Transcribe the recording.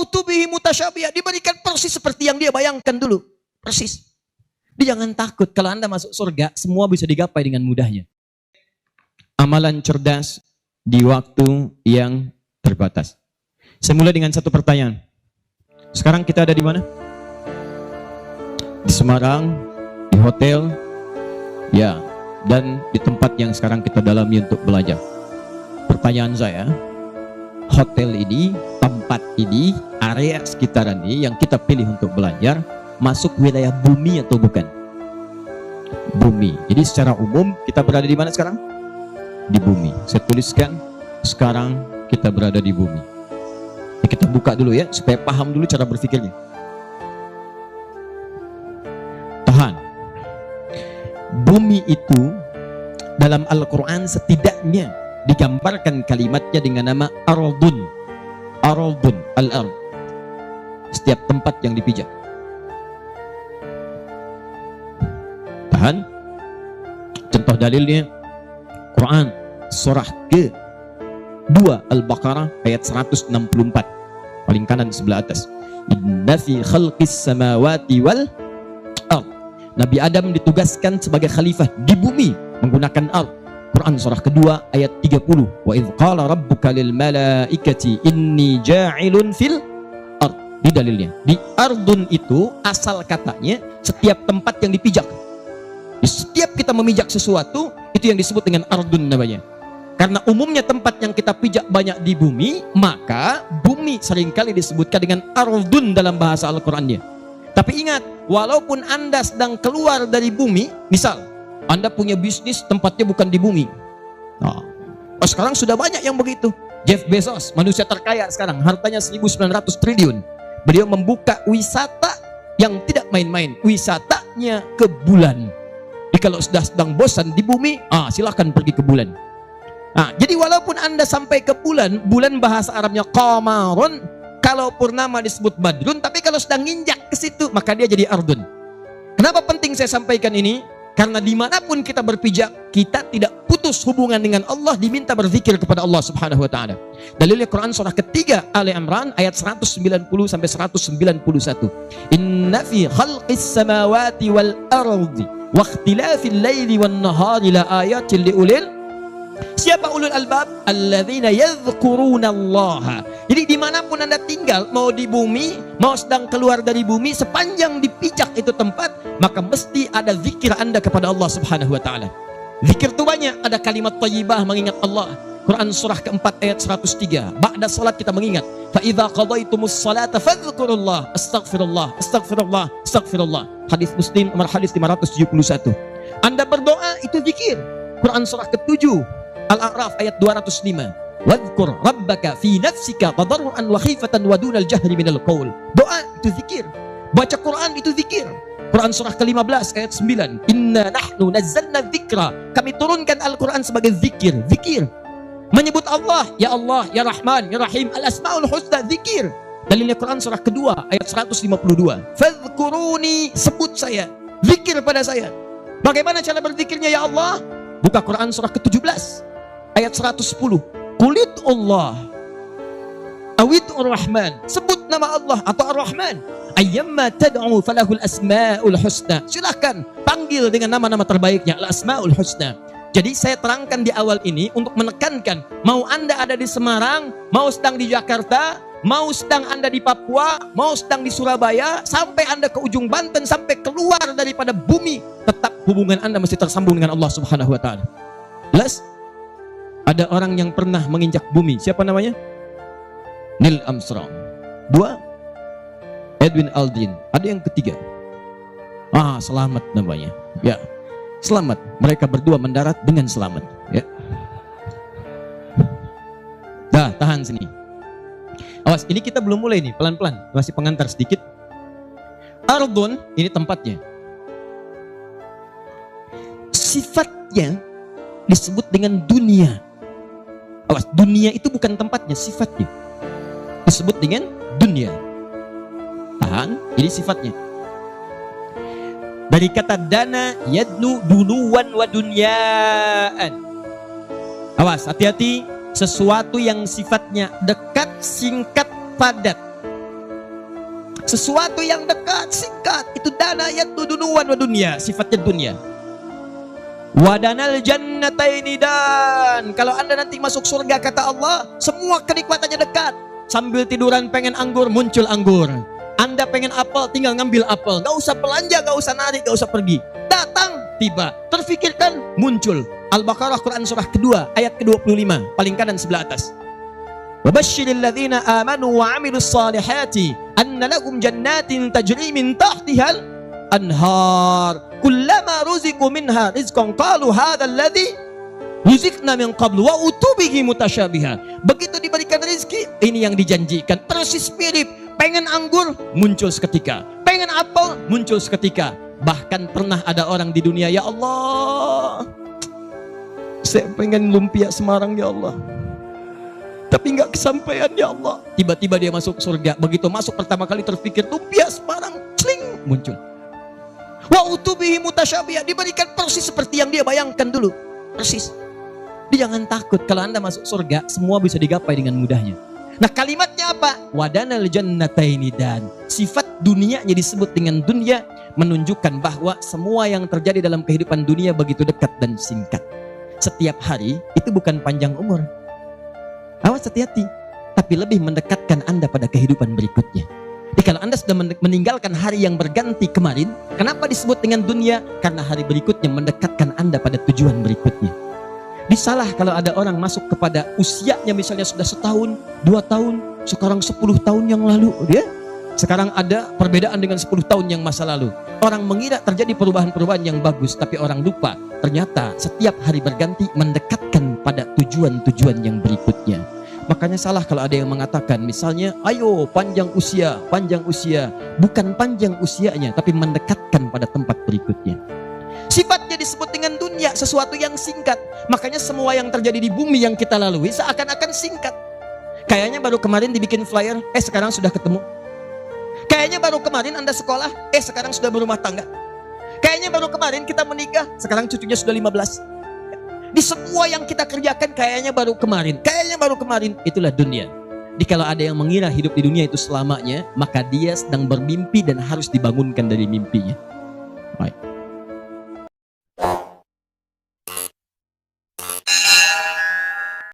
utubihi mutasyabiha, diberikan persis seperti yang dia bayangkan dulu. Persis. Dia jangan takut kalau Anda masuk surga, semua bisa digapai dengan mudahnya. Amalan cerdas di waktu yang terbatas. Saya mulai dengan satu pertanyaan. Sekarang kita ada di mana? Di Semarang, di hotel, ya, dan di tempat yang sekarang kita dalami untuk belajar. Pertanyaan saya, hotel ini, tempat ini, area sekitaran ini yang kita pilih untuk belajar, masuk wilayah bumi atau bukan? Bumi. Jadi secara umum kita berada di mana sekarang? Di bumi. Saya tuliskan, sekarang kita berada di bumi. Kita buka dulu ya, supaya paham dulu cara berpikirnya. Tahan. Bumi itu dalam Al-Quran setidaknya digambarkan kalimatnya dengan nama Ardun. Ardun, al-ard. Setiap tempat yang dipijak. Tahan. Contoh dalilnya Quran surah ke-2 Al-Baqarah ayat 164. Paling kanan sebelah atas. Inna fi khalqis samawati wal ard. Nabi Adam ditugaskan sebagai khalifah di bumi menggunakan ard. Quran surah kedua ayat 30. Wa idh qala rabbuka lil malaikati inni ja'ilun fil ard. Di dalilnya. Di ardun itu asal katanya setiap tempat yang dipijak. Di setiap kita memijak sesuatu, itu yang disebut dengan ardun namanya. Karena umumnya tempat yang kita pijak banyak di bumi, maka bumi seringkali disebutkan dengan ardun dalam bahasa Al-Qurannya. Tapi ingat, walaupun Anda sedang keluar dari bumi, misal Anda punya bisnis tempatnya bukan di bumi. Nah, sekarang sudah banyak yang begitu. Jeff Bezos, manusia terkaya sekarang, hartanya 1.900 triliun. Beliau membuka wisata yang tidak main-main, wisatanya ke bulan. Jadi kalau sudah sedang bosan di bumi, silakan pergi ke bulan. Nah, jadi walaupun Anda sampai ke bulan, bulan bahasa Arabnya qamarun, kalau purnama disebut badrun, tapi kalau sedang nginjak ke situ, maka dia jadi ardun. Kenapa penting saya sampaikan ini? Karena dimanapun kita berpijak, kita tidak putus hubungan dengan Allah, diminta berzikir kepada Allah Subhanahu wa Ta'ala. Dalilnya Quran surah ketiga Ali Imran ayat 190 sampai 191. Inna fi khalqis samawati wal ardi wa ikhtilafil laili wan nahari la ayatin liulil. Siapa ulul albab? Alladzina yadhkuruna Allah. Jadi dimanapun Anda tinggal, mau di bumi, mau sedang keluar dari bumi, sepanjang dipijak itu tempat, maka mesti ada zikir Anda kepada Allah Subhanahu wa Ta'ala. Zikir itu banyak, ada kalimat thayyibah mengingat Allah. Quran surah keempat ayat 103. Ba'da salat kita mengingat. Fa idza qadaitumus salata fadhkurullah, astaghfirullah, astaghfirullah, astaghfirullah. Hadis Muslim nomor hadis 571. Anda berdoa itu zikir. Quran surah ke-7 Al-A'raf ayat 205. Wadhkur rabbaka fi nafsika tadarruan wa khifatan wa dunal jahri minal qaul. Doa itu zikir. Baca Quran itu zikir. Quran surah ke-15 ayat 9. Inna nahnu nazzalna dzikra. Kami turunkan Al-Quran sebagai zikir. Zikir. Menyebut Allah, ya Allah, ya Rahman, ya Rahim, al-asmaul husna, zikir. Dalilnya Quran surah kedua ayat 152. Fadhkuruni, sebut saya. Zikir pada saya. Bagaimana cara berzikirnya ya Allah? Buka Quran surah ke-17 ayat 110. Qulit Allah awid ar-Rahman, sebut nama Allah atau ar-Rahman. Ayyamma tad'u falahul asmaul husna. Silakan panggil dengan nama-nama terbaiknya, al-asmaul husna. Jadi saya terangkan di awal ini untuk menekankan, mau Anda ada di Semarang, mau sedang di Jakarta, mau sedang Anda di Papua, mau sedang di Surabaya, sampai Anda ke ujung Banten, sampai keluar daripada bumi, tetap hubungan Anda mesti tersambung dengan Allah Subhanahu wa Ta'ala. Jelas? Ada orang yang pernah menginjak bumi. Siapa namanya? Neil Armstrong. 2, Edwin Aldrin. Ada yang ketiga. Selamat namanya. Ya, selamat. Mereka berdua mendarat dengan selamat. Ya. Dah, tahan sini. Awas, ini kita belum mulai nih, pelan-pelan. Masih pengantar sedikit. Ardun, ini tempatnya. Sifatnya disebut dengan dunia. Awas, dunia itu bukan tempatnya, sifatnya disebut dengan dunia. Tahan, ini sifatnya. Dari kata dana, yadnu, duluan wa dunyaan. Awas, hati-hati. Sesuatu yang sifatnya dekat, singkat, padat. Sesuatu yang dekat, singkat. Itu dana yatudunuan wa dunia, sifatnya dunia. Wadanal jannataini, dan kalau Anda nanti masuk surga kata Allah, semua kenikmatannya dekat. Sambil tiduran pengen anggur, muncul anggur. Anda pengen apel, tinggal ngambil apel. Gak usah belanja, gak usah narik, gak usah pergi. Datang, tiba. Terfikirkan, muncul. Al-Baqarah Quran surah kedua ayat ke-25, paling kanan sebelah atas. Wabashshiril ladzina amanu wa 'amilus salihati anna lahum jannatin tajri min tahtihal anhar kullama ruziqu minha rizqan qalu hadzal ladzi ruziqna min qablu wa utubihi mutasyabiha. Begitu diberikan rezeki, ini yang dijanjikan, persis mirip. Pengen anggur, muncul seketika. Pengen apel, muncul seketika. Bahkan pernah ada orang di dunia, ya Allah, saya pengen lumpia Semarang ya Allah, tapi nggak kesampaian ya Allah. Tiba-tiba dia masuk surga. Begitu masuk pertama kali terpikir lumpia Semarang, cling, muncul. Wa utubihi mutasyabiha, diberikan persis seperti yang dia bayangkan dulu, persis. Dia jangan takut, kalau Anda masuk surga semua bisa digapai dengan mudahnya. Nah, kalimatnya apa? Wadanal jannataini, dan sifat dunianya disebut dengan dunia, menunjukkan bahwa semua yang terjadi dalam kehidupan dunia begitu dekat dan singkat. Setiap hari itu bukan panjang umur. Awas, hati-hati. Tapi lebih mendekatkan Anda pada kehidupan berikutnya. Jadi kalau Anda sudah meninggalkan hari yang berganti kemarin, kenapa disebut dengan dunia? Karena hari berikutnya mendekatkan Anda pada tujuan berikutnya. Disalah kalau ada orang masuk kepada usianya misalnya sudah 1 tahun, 2 tahun, sekarang 10 tahun yang lalu. Dia sekarang ada perbedaan dengan 10 tahun yang masa lalu. Orang mengira terjadi perubahan-perubahan yang bagus, tapi orang lupa ternyata setiap hari berganti mendekatkan pada tujuan-tujuan yang berikutnya. Makanya salah kalau ada yang mengatakan misalnya, ayo panjang usia. Bukan panjang usianya, tapi mendekatkan pada tempat berikutnya. Sifatnya disebut dengan dunia, sesuatu yang singkat. Makanya semua yang terjadi di bumi yang kita lalui seakan-akan singkat. Kayaknya baru kemarin dibikin flyer, sekarang sudah ketemu. Kayaknya baru kemarin Anda sekolah, sekarang sudah berumah tangga. Kayaknya baru kemarin kita menikah, sekarang cucunya sudah 15. Di semua yang kita kerjakan kayaknya baru kemarin, itulah dunia. Jadi kalau ada yang mengira hidup di dunia itu selamanya, maka dia sedang bermimpi dan harus dibangunkan dari mimpinya. Baik.